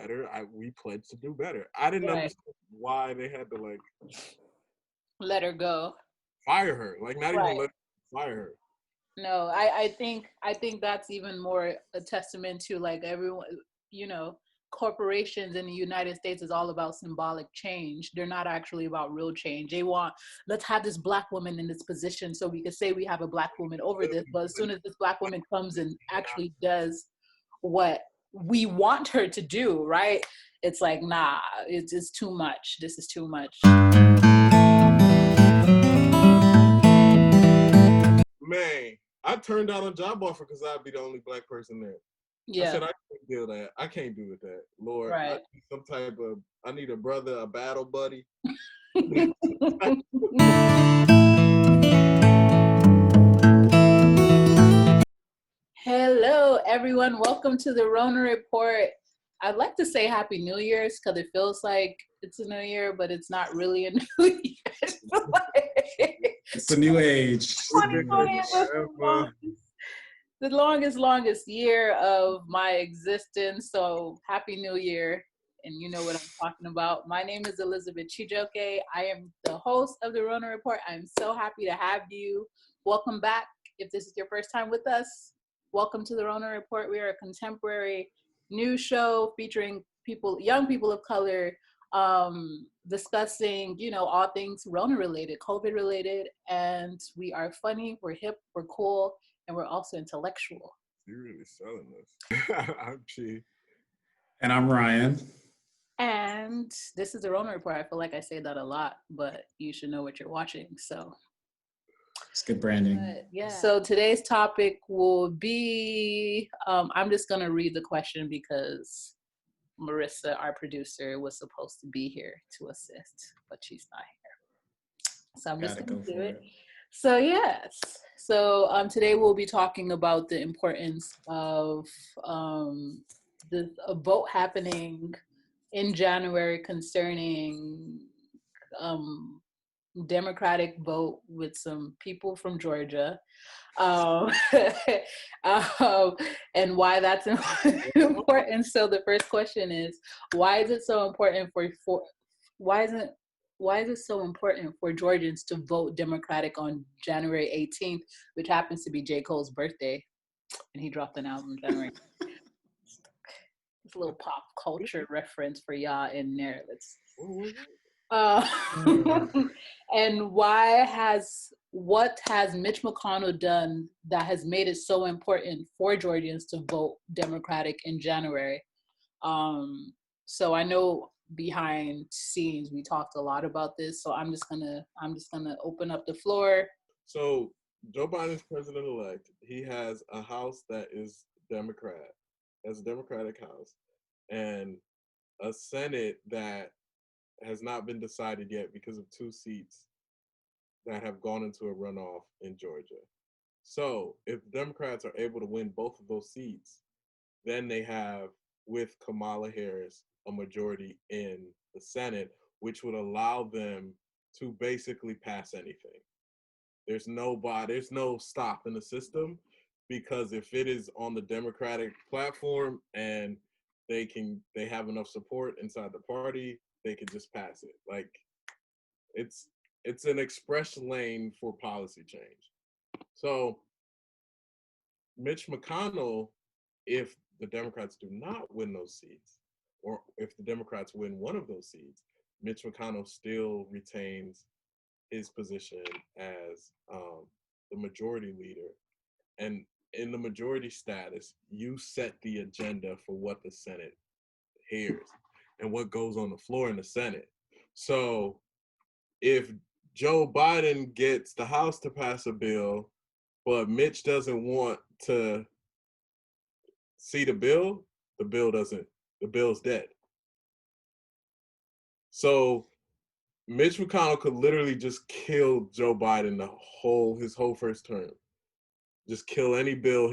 better. We pledged to do better. I didn't understand why they had to like let her go, fire her, like not even let her fire her. No, I think that's even more a testament to like everyone, corporations in the United States is all about symbolic change. They're not actually about real change. They want, let's have this Black woman in this position so we can say we have a Black woman over this. But as soon as this Black woman comes and actually does what we want her to do, right? It's like, nah, it's too much. This is too much. Man, I turned down a job offer because I'd be the only Black person there. Yeah. I said I can't do that. I can't do with that. Lord, I need some type of, I need a brother, a battle buddy. Hello, everyone. Welcome to the Rona Report. I'd like to say Happy New Year's because it feels like it's a new year, but it's not really a new year. It's a new age. 2020 is the longest year of my existence. So Happy New Year. And you know what I'm talking about. My name is Elizabeth Chijioke. I am the host of the Rona Report. I'm so happy to have you. Welcome back. If this is your first time with us, welcome to the Rona Report. We are a contemporary news show featuring young people of color, discussing, all things Rona related, COVID related, and we are funny, we're hip, we're cool, and we're also intellectual. You're really selling this. I'm Chi. And I'm Ryan. And this is the Rona Report. I feel like I say that a lot, but you should know what you're watching, so. It's good branding. Yeah. So today's topic will be, I'm just going to read the question because Marisa, our producer, was supposed to be here to assist, but she's not here. So I'm just going to do it. So yes. So today we'll be talking about the importance of a vote happening in January concerning Democratic vote with some people from Georgia, and why that's important. So the first question is, why is it so important why is it so important for Georgians to vote Democratic on January 18th, which happens to be J. Cole's birthday, and he dropped an album January. It's a little pop culture reference for y'all in there. And what has Mitch McConnell done that has made it so important for Georgians to vote Democratic in January? So I know behind scenes we talked a lot about this, so I'm just gonna open up the floor. So Joe Biden's president-elect. He has a house that is Democrat, as a Democratic house, and a Senate that has not been decided yet because of 2 seats that have gone into a runoff in Georgia. So if Democrats are able to win both of those seats, then they have, with Kamala Harris, a majority in the Senate, which would allow them to basically pass anything. There's no stop in the system, because if it is on the Democratic platform and they have enough support inside the party, they could just pass it. Like, it's an express lane for policy change. So Mitch McConnell, if the Democrats do not win those seats, or if the Democrats win one of those seats, Mitch McConnell still retains his position as the majority leader. And in the majority status, you set the agenda for what the Senate hears and what goes on the floor in the Senate. So if Joe Biden gets the House to pass a bill, but Mitch doesn't want to see the bill's dead. So Mitch McConnell could literally just kill Joe Biden his whole first term. Just kill any bill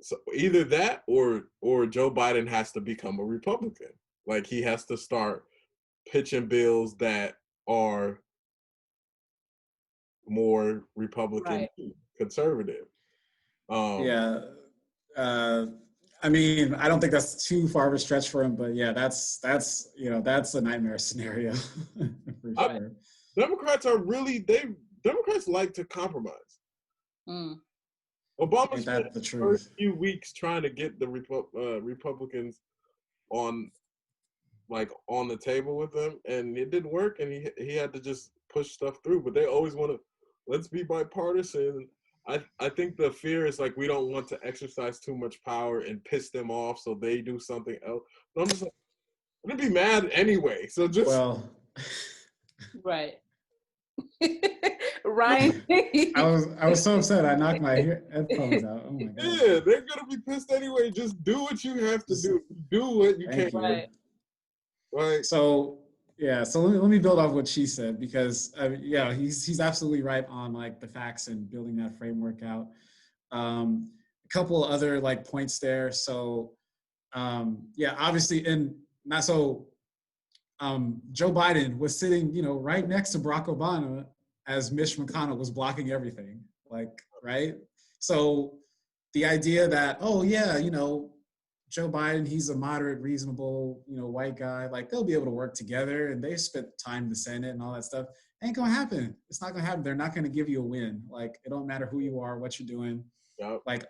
so either that or Joe Biden has to become a Republican. Like, he has to start pitching bills that are more Republican, conservative. I mean, I don't think that's too far of a stretch for him, but yeah, that's a nightmare scenario for sure. Democrats Democrats like to compromise. Mm. Obama Ain't spent that the the first truth? few weeks trying to get the Republicans on the table with them, and it didn't work, and he had to just push stuff through. But they always want to, let's be bipartisan. I think the fear is like we don't want to exercise too much power and piss them off, so they do something else. But I'm just like, I'm gonna be mad anyway. So just Well, Right. Ryan. I was so upset. I knocked my headphones out. Oh my god. yeah, they're gonna be pissed anyway. Just do what you have to do. Do what you can. Right. Right. So yeah, so let me build off what she said, because yeah, he's absolutely right on like the facts and building that framework out. A couple other like points there. So yeah, obviously, and not so. Joe Biden was sitting, right next to Barack Obama as Mitch McConnell was blocking everything, like, right? So the idea that, oh yeah, Joe Biden, he's a moderate, reasonable, white guy, like they'll be able to work together, and they spent time in the Senate and all that stuff. Ain't gonna happen. It's not gonna happen. They're not gonna give you a win. Like, it don't matter who you are, what you're doing. Yep. Like,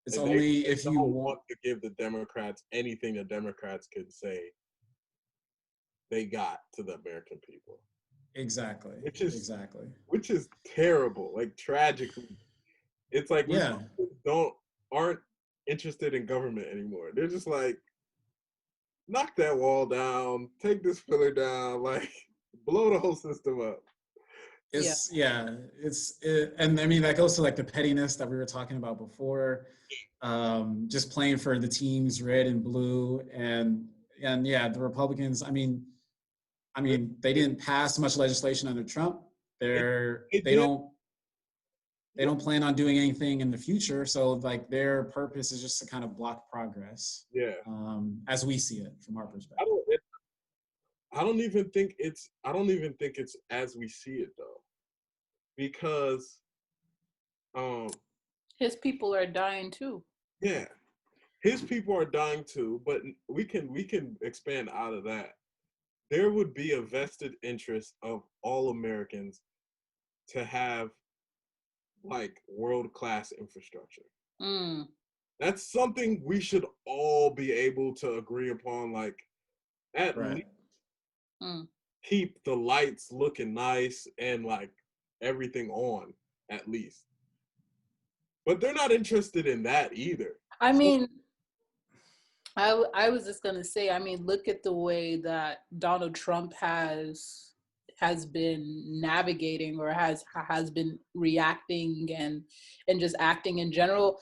it's and only they if you want to give the Democrats anything the Democrats could say they got to the American people. Exactly. Which is exactly. Which is terrible, like tragically. It's like Yeah. aren't interested in government anymore. They're just like, knock that wall down, take this pillar down, like blow the whole system up. And I mean that goes to like the pettiness that we were talking about before, just playing for the teams red and blue, and yeah, the Republicans, I mean they didn't pass much legislation under Trump. They don't plan on doing anything in the future, so like their purpose is just to kind of block progress. Yeah. As we see it from our perspective. I don't even think it's as we see it though, because his people are dying too. Yeah, his people are dying too, but we can expand out of that. There would be a vested interest of all Americans to have like world-class infrastructure. Mm. That's something we should all be able to agree upon, like at least keep the lights looking nice and like everything on, at least. But they're not interested in that either. I mean, I was just gonna say, I mean, look at the way that Donald Trump has been navigating, or has been reacting and just acting in general.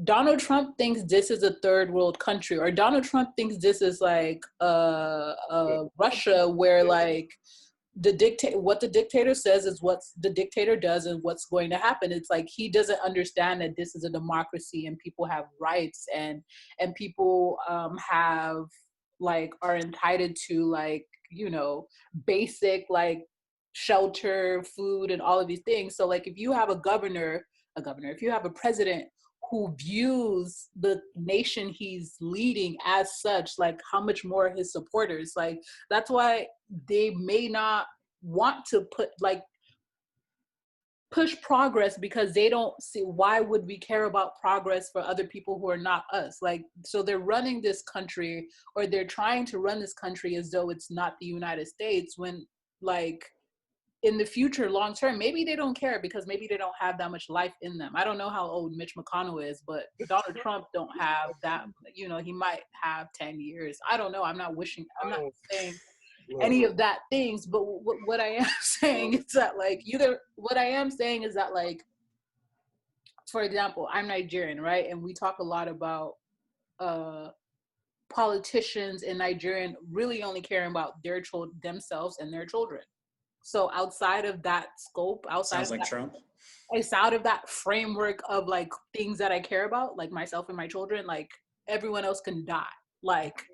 Donald Trump thinks this is a third world country, or Donald Trump thinks this is like Russia, where like what the dictator says is what the dictator does and what's going to happen. It's like he doesn't understand that this is a democracy and people have rights, and people have like are entitled to like basic like shelter, food, and all of these things. So like if you have a governor, if you have a president who views the nation he's leading as such, like how much more his supporters, like that's why they may not want to push progress, because they don't see why would we care about progress for other people who are not us. Like, so they're running this country, or they're trying to run this country as though it's not the United States, when like in the future, long term, maybe they don't care because maybe they don't have that much life in them. I don't know how old Mitch McConnell is, but Donald Trump don't have that, he might have 10 years. I don't know. I'm not saying any of that things, but what I am saying is that like for example, I'm Nigerian, right? And we talk a lot about politicians in Nigeria really only caring about themselves and their children. So outside of that scope, outside of that framework of like things that I care about, like myself and my children, like everyone else can die. Like,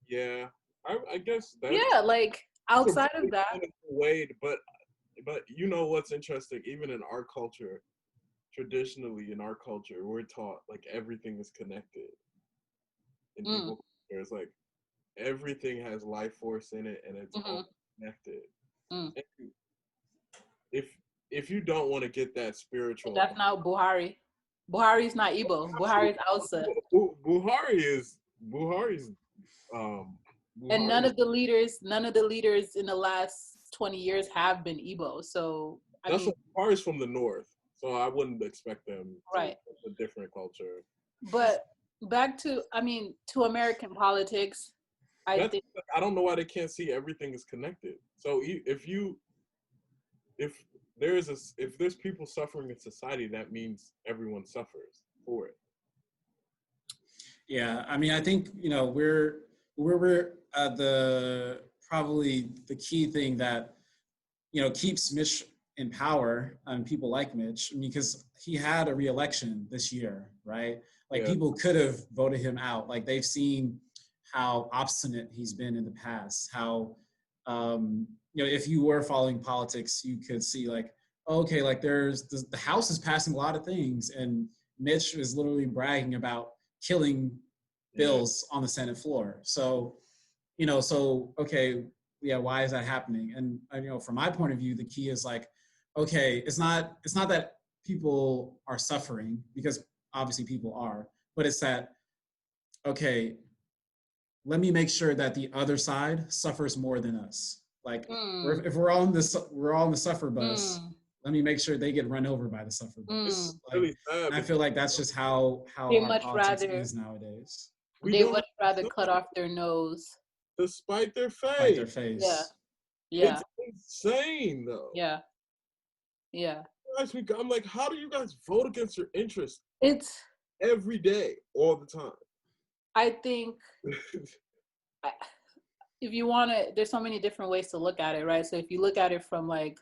yeah, I guess that's, yeah, like outside of that. Wade, but you know what's interesting? Even in our culture, traditionally in our culture, we're taught like everything is connected. In Mm. Igbo, there's like everything has life force in it, and it's Mm-hmm. all connected. Mm. And if you don't want to get that spiritual, That's not Buhari. Buhari's not Igbo. Buhari's Hausa. Buhari's And none Buhari's of the leaders in the last 20 years have been Igbo. So I that's mean, what Buhari's from the north, so I wouldn't expect them to right. a different culture. But back to, I mean, to American politics, I That's think I don't know why they can't see everything is connected. So if if there's people suffering in society, that means everyone suffers for it. Yeah, I mean, I think we're the probably the key thing that keeps Mitch in power and people like Mitch. I mean, because he had a re-election this year, right? Like Yeah. people could have voted him out. Like they've seen how obstinate he's been in the past. How if you were following politics, you could see like, okay, like there's the House is passing a lot of things, and Mitch is literally bragging about killing bills on the Senate floor. So, okay, yeah, why is that happening? And from my point of view, the key is like, okay, it's not that people are suffering, because obviously people are, but it's that, okay, let me make sure that the other side suffers more than us. Like if we're on the suffer bus, let me make sure they get run over by the suffer bus. It's Like, really sad. and I feel like that's just how they our much politics rather is nowadays. they much rather cut off their nose to spite their Fight their face. Yeah. face. Yeah. It's insane though. Yeah. Yeah. I'm like, how do you guys vote against your interests It's every day, all the time? I think if you want to, there's so many different ways to look at it, right? So if you look at it from like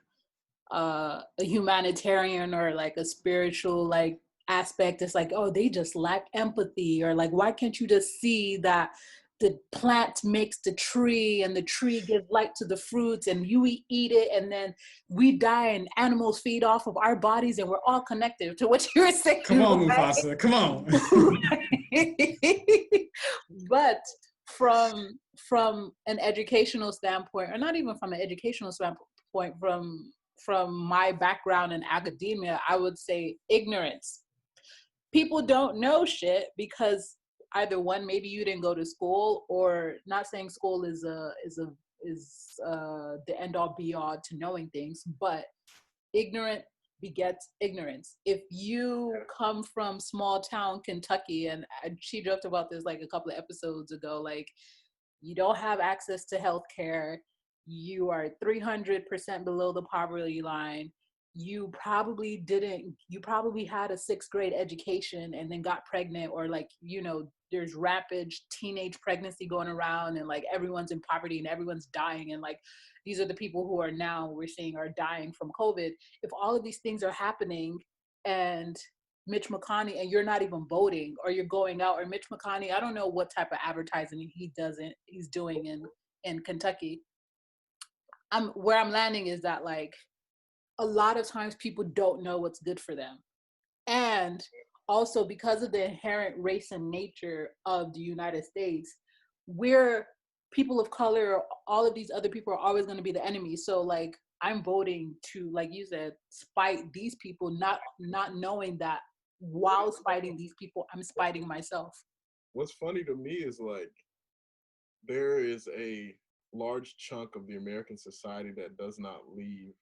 a humanitarian or like a spiritual like aspect, it's like, oh, they just lack empathy, or like, why can't you just see that the plant makes the tree and the tree gives light to the fruits and you eat it and then we die and animals feed off of our bodies and we're all connected to what you were saying. Come on, right? Mufasa, come on. But from an educational standpoint, or not even from an educational standpoint, from my background in academia, I would say ignorance. People don't know shit because either one, maybe you didn't go to school, or not saying school is the end all be all to knowing things, but ignorant begets ignorance. If you come from small town Kentucky, and she joked about this like a couple of episodes ago, like you don't have access to health care, you are 300% below the poverty line, you probably had a 6th grade education and then got pregnant, or like there's rapid teenage pregnancy going around, and like everyone's in poverty and everyone's dying, and like these are the people who are now we're seeing are dying from COVID. If all of these things are happening and Mitch McConnell, and you're not even voting, or you're going out, or Mitch McConnell, I don't know what type of advertising he's doing in Kentucky. Where I'm landing is that like a lot of times people don't know what's good for them. And also because of the inherent race and nature of the United States, we're people of color, all of these other people are always going to be the enemy. So like I'm voting to, like you said, spite these people, not knowing that while spiting these people, I'm spiting myself. What's funny to me is like there is a large chunk of the American society that does not leave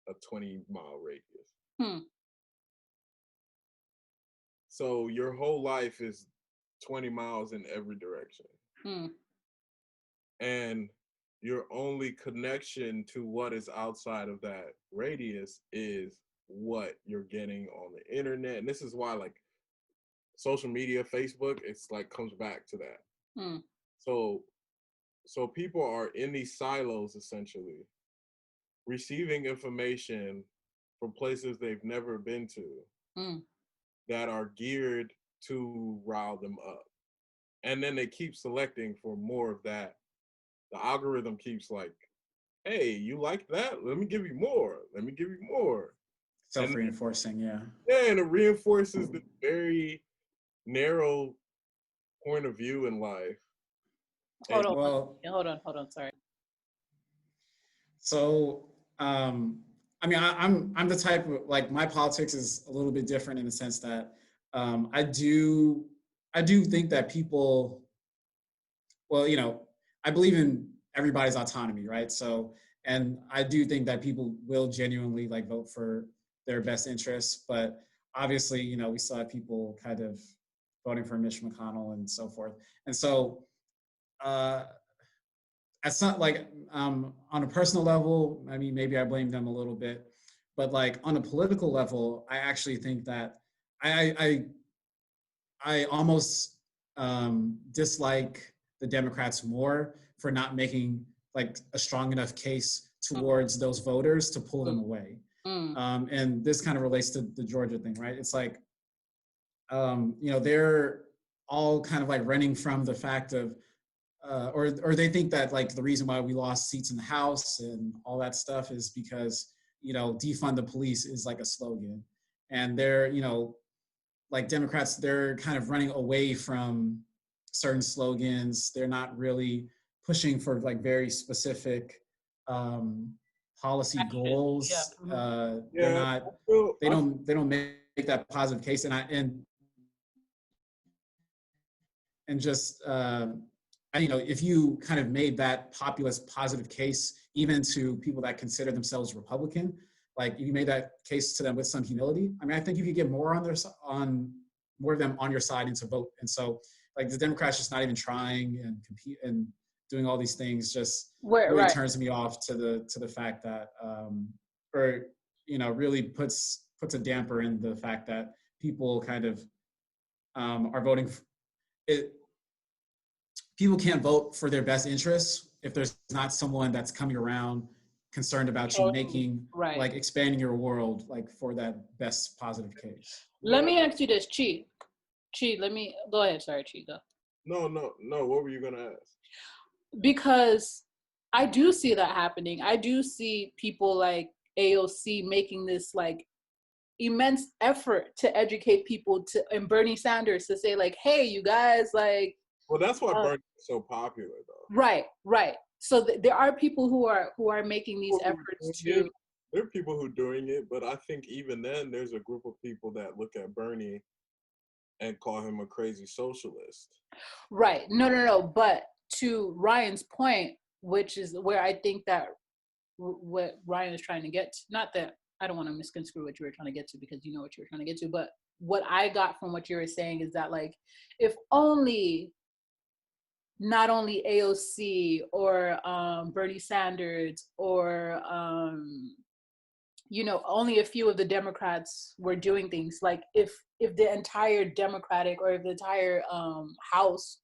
a 20-mile radius. So your whole life is 20 miles in every direction. And your only connection to what is outside of that radius is what you're getting on the internet. And this is why like social media, Facebook, it's like comes back to that. So people are in these silos essentially, receiving information from places they've never been to that are geared to rile them up. And then they keep selecting for more of that. The algorithm keeps like, hey, you like that? Let me give you more. Let me give you more. Self-reinforcing, yeah. Yeah, and it reinforces the very narrow point of view in life. Hold on. Well, Hold on. Sorry. so I mean, I'm the type of, like, my politics is a little bit different in the sense that I do think that people, well, you know, I believe in everybody's autonomy, right? So, and I do think that people will genuinely like vote for their best interests, but obviously, you know, we still have people kind of voting for Mitch McConnell and so forth. And so, uh, at some, like, on a personal level, I mean, maybe I blame them a little bit, but like on a political level, I actually think that I almost dislike the Democrats more for not making like a strong enough case towards those voters to pull them away. And this kind of relates to the Georgia thing, right? It's like, you know, they're all kind of like running from the fact of, or they think that like the reason why we lost seats in the House and all that stuff is because, you know, defund the police is like a slogan, and they're, you know, like Democrats, they're kind of running away from certain slogans. They're not really pushing for like very specific policy goals. They're not. They don't make that positive case, and just you know, if you kind of made that populist positive case even to people that consider themselves Republican, like you made that case to them with some humility, I mean, I think you could get more more of them on your side and to vote. And so, like, the Democrats just not even trying and compete and doing all these things just really turns me off to the fact that, or, you know, really puts a damper in the fact that people kind of are voting for it. People can't vote for their best interests if there's not someone that's coming around concerned about you making, like, expanding your world, like, for that best positive case. Let me ask you this, Chi, let me go ahead. Sorry, Chi, go. No. What were you gonna ask? Because I do see that happening. I do see people like AOC making this like immense effort to educate people and Bernie Sanders to say like, hey, you guys, like. Well, that's why Bernie is so popular, though. Right. So there are people who are making these efforts to. There are people who are doing it, but I think even then, there's a group of people that look at Bernie and call him a crazy socialist. Right. No. But to Ryan's point, which is where I think that what Ryan is trying to get to, not that I don't want to misconstrue what you were trying to get to because you know what you were trying to get to, but what I got from what you were saying is that, like, if only not only AOC or Bernie Sanders or you know, only a few of the Democrats were doing things, like if the entire Democratic or if the entire House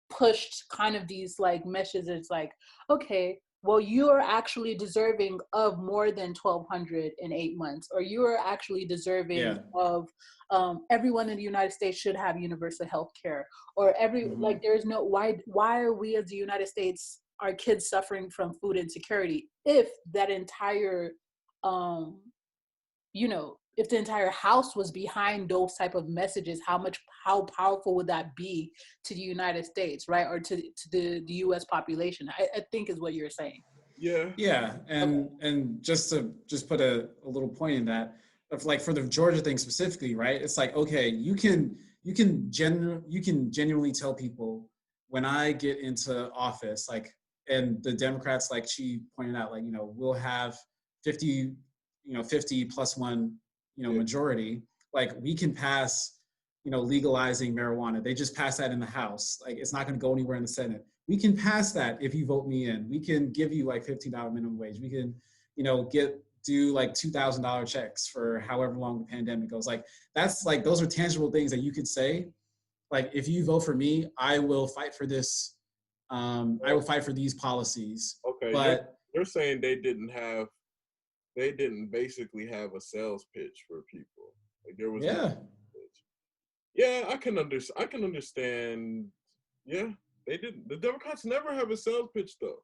pushed kind of these like messages like, okay, well, you are actually deserving of more than 1,200 in 8 months, or you are actually deserving of everyone in the United States should have universal health care, or like there's no, why are we as the United States, our kids suffering from food insecurity? If that entire you know, if the entire House was behind those type of messages, how powerful would that be to the United States, right? Or to the US population, I think is what you're saying. Yeah. And just to put a little point in that, of like for the Georgia thing specifically, right? It's like, okay, you can genuinely tell people when I get into office, like, and the Democrats, like she pointed out, like, you know, we'll have 50 plus one, you know, majority, like we can pass, you know, legalizing marijuana. They just passed that in the House. Like, it's not going to go anywhere in the Senate. We can pass that if you vote me in. We can give you like $15 minimum wage. We can, you know, do like $2,000 checks for however long the pandemic goes. Like, that's like, those are tangible things that you could say. Like, if you vote for me, I will fight for this. I will fight for these policies. Okay, but you're saying they didn't basically have a sales pitch for people. Like, there was no pitch. Yeah, I can understand. Yeah, they didn't. The Democrats never have a sales pitch, though.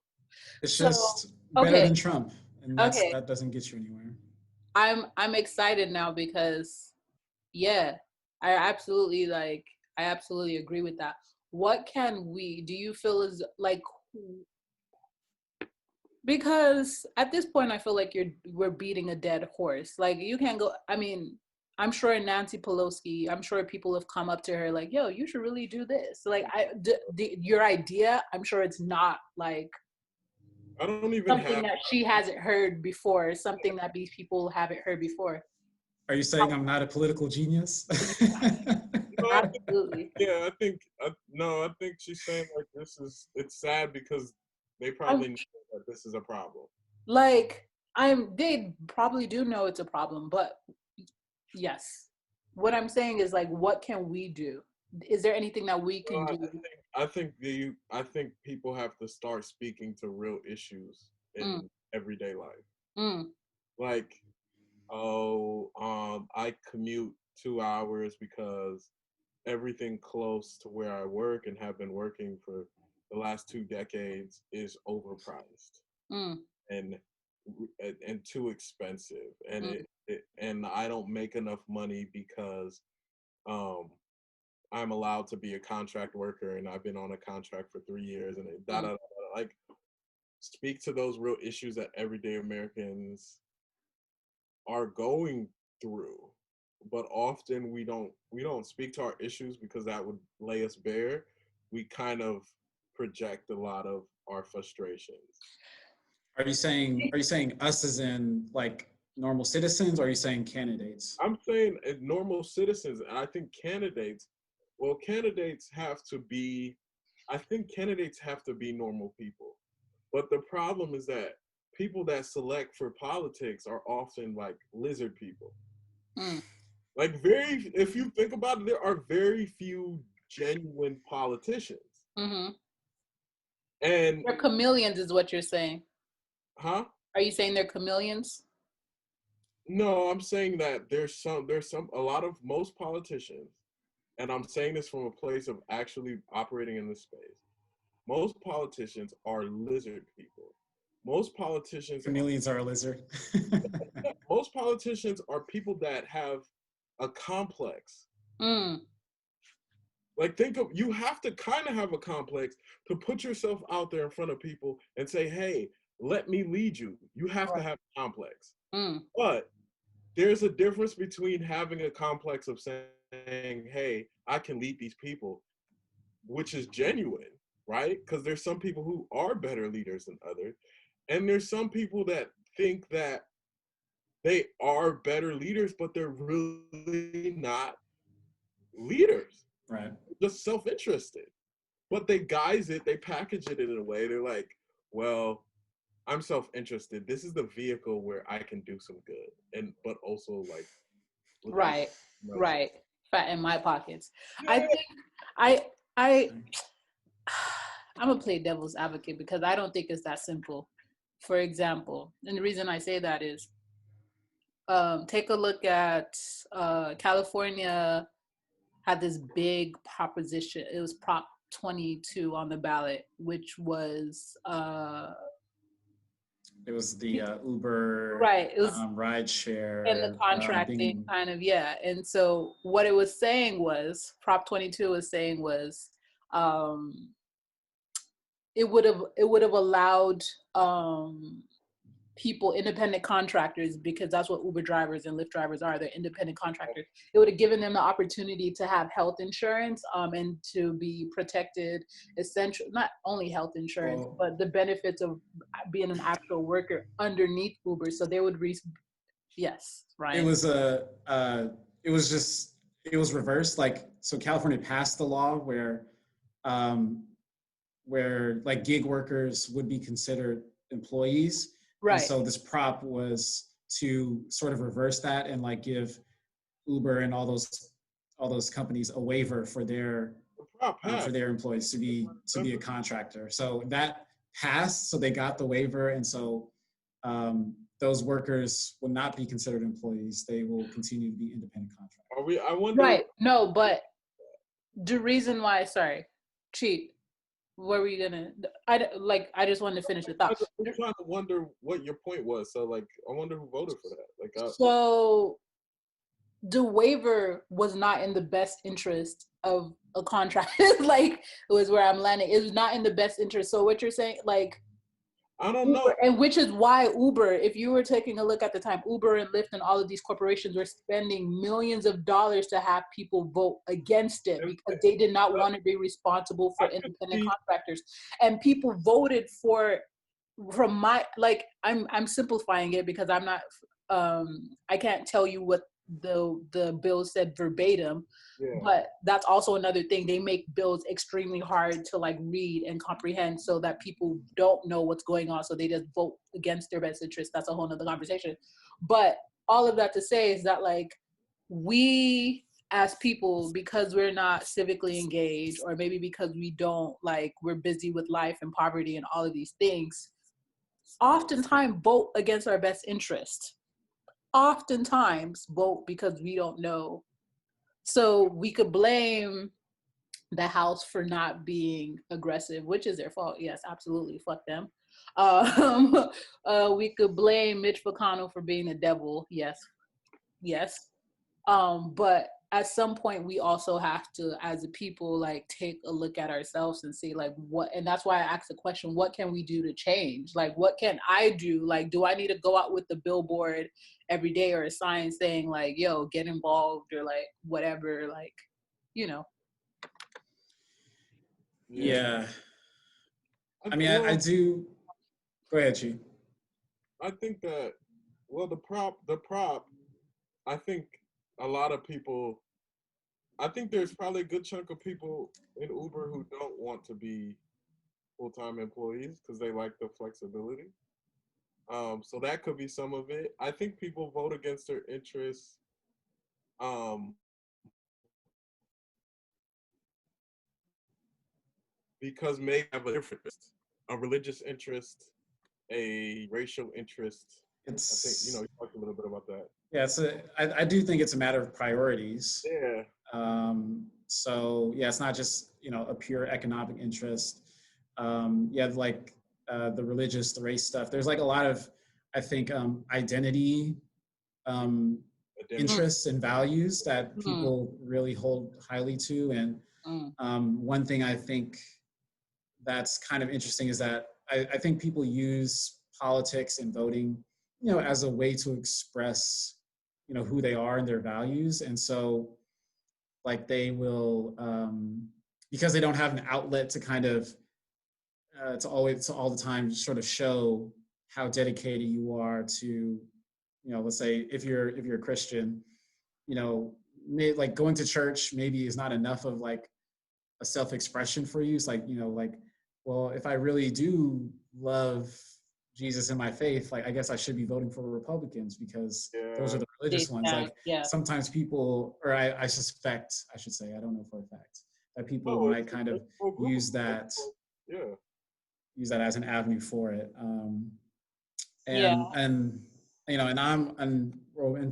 It's just better than Trump, and that doesn't get you anywhere. I'm excited now because yeah, I absolutely I absolutely agree with that. What can we do you feel is like because at this point I feel like we're beating a dead horse. Like you can't go I mean, I'm sure Nancy Pelosi, I'm sure people have come up to her like, "Yo, you should really do this." Like your idea, I'm sure it's not like I don't even something have. that she hasn't heard before, something that these people haven't heard before. Are you saying I'm not a political genius? No, Absolutely. yeah, I think no, I think she's saying like it's sad because they I'm probably know that this is a problem. like they probably do know it's a problem, but yes. What I'm saying is like what can we do? Is there anything that we can Well, do? I think people have to start speaking to real issues Mm, in everyday life. mm, Like, oh, I commute 2 hours because everything close to where I work and have been working for the last 2 decades is overpriced mm, and and too expensive, and mm, and I don't make enough money because um I'm allowed to be a contract worker and I've been on a contract for 3 years and da da mm. da. Like, speak to those real issues that everyday Americans are going through, but often we don't speak to our issues because that would lay us bare. We kind of project a lot of our frustrations. Are you saying us as in like normal citizens, or are you saying candidates? I'm saying normal citizens, and I think candidates. Well, candidates have to be. I think candidates have to be normal people, but the problem is that people that select for politics are often like lizard people. Mm. Like, very, if you think about it, there are very few genuine politicians. Mm-hmm. And They're chameleons is what you're saying. huh? Are you saying they're chameleons? No, I'm saying that there's a lot of most politicians, and I'm saying this from a place of actually operating in this space. Most politicians are lizard people. Most politicians Chameleons are a lizard. most politicians are people that have a complex. Mm. Like, think of, you have to kind of have a complex to put yourself out there in front of people and say, "Hey, let me lead you." You have to Right. have a complex. Mm. But there's a difference between having a complex of saying, "Hey, I can lead these people," which is genuine, right? Because there's some people who are better leaders than others, and there's some people that think that they are better leaders, but they're really not leaders, Right. just self-interested. But they guise it, they package it in a way. They're like, "Well, I'm self-interested. This is the vehicle where I can do some good, and but also like look at Right. my money." Right. Fat in my pockets. I Yeah, think I I I'm gonna play devil's advocate because I don't think it's that simple. For example, and the reason I say that is take a look at California had this big proposition. It was Prop 22 on the ballot, which was It was the Uber right. It was ride in the share contracting being. kind of yeah. And so what it was saying was Prop 22 was saying was um, it would have allowed people, independent contractors, because that's what Uber drivers and Lyft drivers are. They're independent contractors. It would have given them the opportunity to have health insurance and to be protected, essential, not only health insurance, Well, but the benefits of being an actual worker underneath Uber. So they would, yes, it Ryan. was a it was just it was reversed. Like, so California passed the law um, where like gig workers would be considered employees, and Right. so this prop was to sort of reverse that and like give Uber and all those companies a waiver the prop for passed. their employees to be a contractor. So that passed, so they got the waiver, and so those workers will not be considered employees. They will continue to be independent Are contractors. we? I wonder. Right. No, but the reason why, sorry, cheat. What were you gonna? I just wanted to finish the thought. I'm trying to wonder what your point was. So like, I wonder who voted for that. Like, So the waiver was not in the best interest of a contract. Like, it was where I'm landing. It was not in the best interest. So what you're saying, like, I don't Uber, know. and which is why Uber, if you were taking a look at the time, Uber and Lyft and all of these corporations were spending millions of dollars to have people vote against it because they did not want to be responsible for independent contractors. And people voted for, from my, like, I'm simplifying it because I'm not, I can't tell you what the bill said verbatim, but that's also another thing. They make bills extremely hard to like read and comprehend so that people don't know what's going on, so they just vote against their best interest. That's a whole nother conversation. But all of that to say is that, like, we as people, because we're not civically engaged, or maybe because we don't, like, we're busy with life and poverty and all of these things, oftentimes vote against our best interest. Oftentimes vote because we don't know. So we could blame the House for not being aggressive, which is their fault. Yes, absolutely. Fuck them. We could blame Mitch McConnell for being the devil. Yes, yes. But at some point we also have to, as a people, like, take a look at ourselves and see, like, what, and that's why I asked the question, what can we do to change? Like, what can I do? Like, do I need to go out with the billboard every day or a sign saying, like, yo, get involved, or like whatever, like, you know? Yeah. I mean, I do. Go ahead, Chi. I think that, well, the prop, I think a lot of people, I think there's probably a good chunk of people in Uber who don't want to be full-time employees because they like the flexibility. So that could be some of it. I think people vote against their interests um, because may have a different interest, a religious interest, a racial interest. I think, you talked a little bit about that. Yeah, I do think it's a matter of priorities. Yeah. So yeah, it's not just, a pure economic interest. Like the religious, the race stuff. There's like a lot of, I think, identity interests and values that people really hold highly to. And one thing I think that's kind of interesting is that I think people use politics and voting, as a way to express, who they are and their values. And so, like, they will, because they don't have an outlet to kind of, to all the time sort of show how dedicated you are to, let's say if you're a Christian, like going to church maybe is not enough of like a self-expression for you. It's like, like, well, if I really do love Jesus in my faith, like, I guess I should be voting for Republicans because those are the religious ones. Like, sometimes people, or I suspect, I should say, I don't know for a fact, that people might kind of use that as an avenue for it. And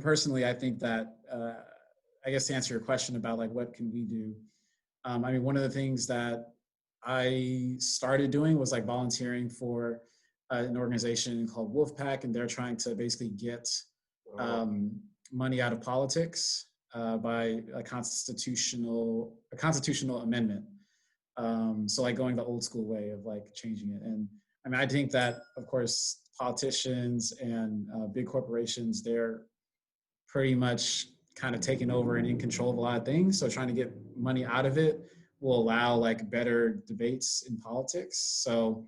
personally, I think that, I guess to answer your question about like, what can we do? I mean, one of the things that I started doing was like volunteering for an organization called Wolfpack, and they're trying to basically get money out of politics by a constitutional amendment. So like going the old school way of like changing it. And I mean, I think that, of course, politicians and big corporations, they're pretty much kind of taking over and in control of a lot of things. So trying to get money out of it will allow like better debates in politics. So,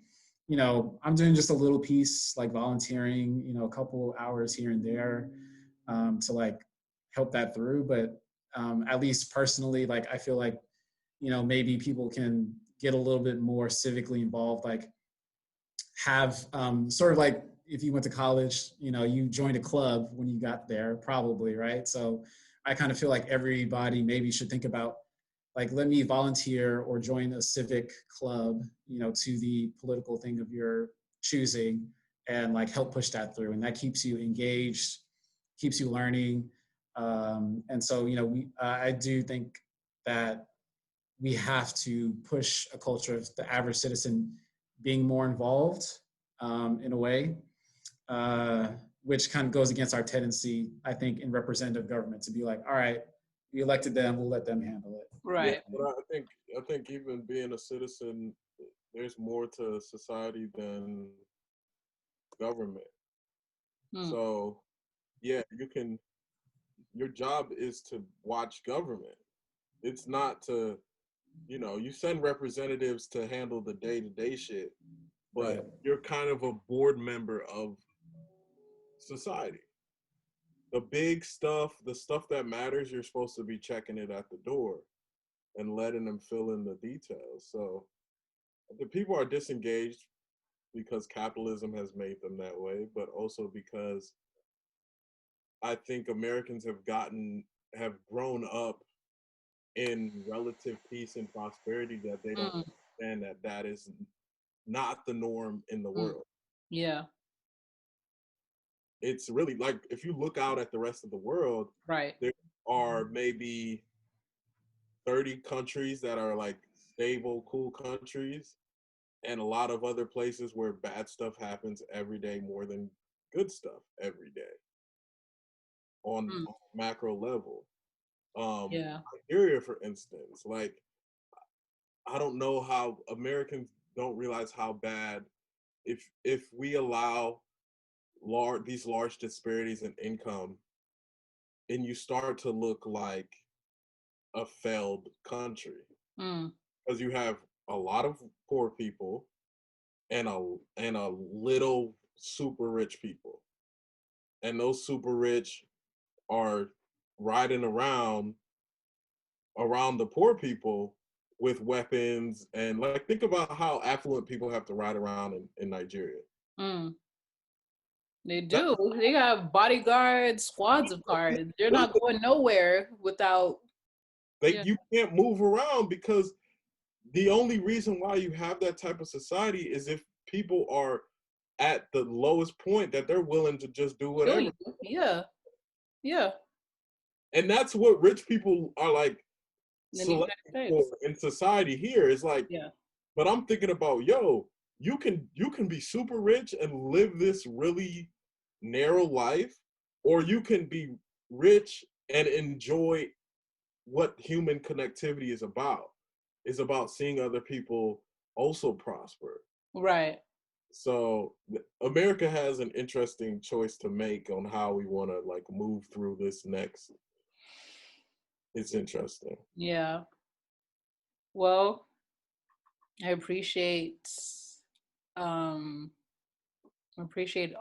I'm doing just a little piece, like volunteering, a couple hours here and there to like help that through. But at least personally, like, I feel like, maybe people can get a little bit more civically involved, like have sort of like if you went to college, you joined a club when you got there, probably, right? So I kind of feel like everybody maybe should think about, like, let me volunteer or join a civic club, to the political thing of your choosing, and like help push that through. And that keeps you engaged, keeps you learning. And so, I do think that we have to push a culture of the average citizen being more involved in a way, which kind of goes against our tendency, I think, in representative government to be like, all right, we elected them, we'll let them handle it. Right. Yeah, but I think even being a citizen, there's more to society than government. So yeah, your job is to watch government. It's not to, you send representatives to handle the day-to-day shit, but Right. you're kind of a board member of society. The big stuff, the stuff that matters, you're supposed to be checking it at the door and letting them fill in the details. So the people are disengaged because capitalism has made them that way, but also because I think Americans have grown up in relative peace and prosperity that they don't understand that is not the norm in the world. Yeah. It's really like if you look out at the rest of the world, right, there are maybe 30 countries that are like stable, cool countries, and a lot of other places where bad stuff happens every day more than good stuff every day on macro level. Yeah. Nigeria, for instance, like I don't know how Americans don't realize how bad if we allow these large disparities in income, and you start to look like a failed country because you have a lot of poor people and a little super rich people, and those super rich are riding around the poor people with weapons, and like think about how affluent people have to ride around in Nigeria. They do. They got bodyguards, squads of guards. They're not going nowhere without. You can't move around because the only reason why you have that type of society is if people are at the lowest point that they're willing to just do whatever. Yeah. Yeah. And that's what rich people are like selected for in society here. It's like, but I'm thinking about, you can be super rich and live this really narrow life, or you can be rich and enjoy what human connectivity is about. It's about seeing other people also prosper. Right. So America has an interesting choice to make on how we want to like move through this next. It's interesting. Yeah. Well, I appreciate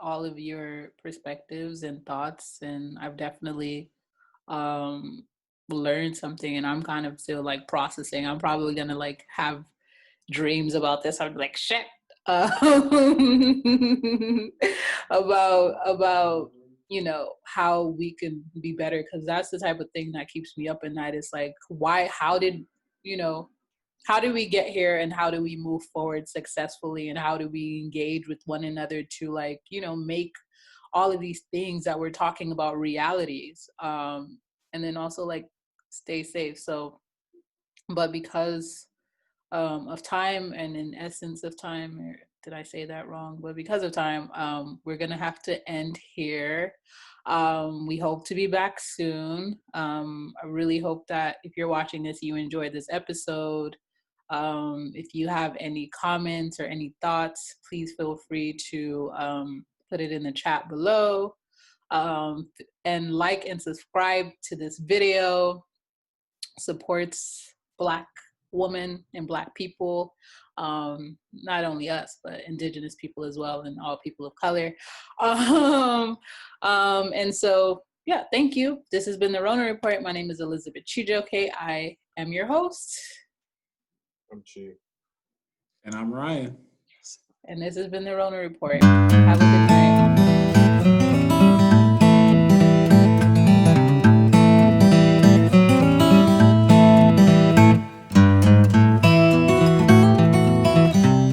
all of your perspectives and thoughts, and I've definitely learned something, and I'm kind of still like processing. I'm probably gonna like have dreams about this. I'm like shit about how we can be better, because that's the type of thing that keeps me up at night. It's like, how did we get here, and how do we move forward successfully, and how do we engage with one another to like make all of these things that we're talking about realities, and then also like stay safe. So but because of time, and in essence of time, or did I say that wrong? But because of time, we're gonna have to end here. We hope to be back soon. I really hope that if you're watching this, you enjoyed this episode. If you have any comments or any thoughts, please feel free to put it in the chat below. And like and subscribe to this video. Supports Black women and Black people, not only us, but Indigenous people as well, and all people of color. And so, yeah, thank you. This has been the Rona Report. My name is Elizabeth Chijioke. I am your host. I'm Chi. And I'm Ryan. And this has been the Rona Report. Have a good